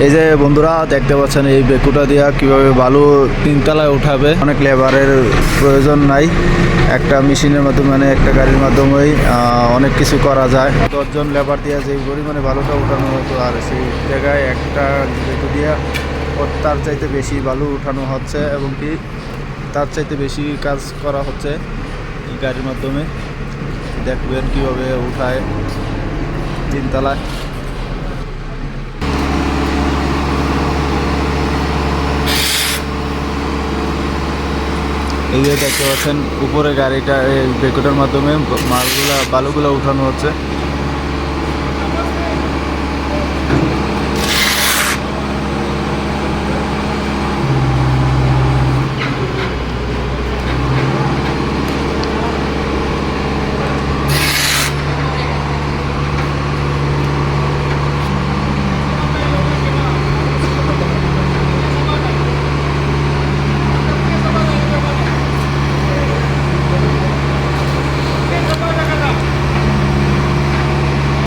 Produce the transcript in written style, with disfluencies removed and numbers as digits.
এই যে বন্ধুরা দেখতে পাচ্ছেন এই বেকুটা দিয়া কিভাবে বালু তিনতলায় উঠাবে। অনেক লেবারের প্রয়োজন নাই, একটা মেশিনের মাধ্যমে মানে একটা গাড়ির মাধ্যমেই অনেক কিছু করা যায়। 10 জন লেবার দিয়া যে পরিমাণে বালুটা উঠানো হতো আর সেই জায়গায় একটা বেকু দিয়া তার চাইতে বেশি বালু উঠানো হচ্ছে এবং কি তার চাইতে বেশি কাজ করা হচ্ছে এই গাড়ির মাধ্যমে। দেখবেন কিভাবে উঠায় তিনতলায়। এই যে দেখতে পাচ্ছেন উপরে গাড়িটা বেকুটার মাধ্যমে বালুগুলা উঠানো হচ্ছে।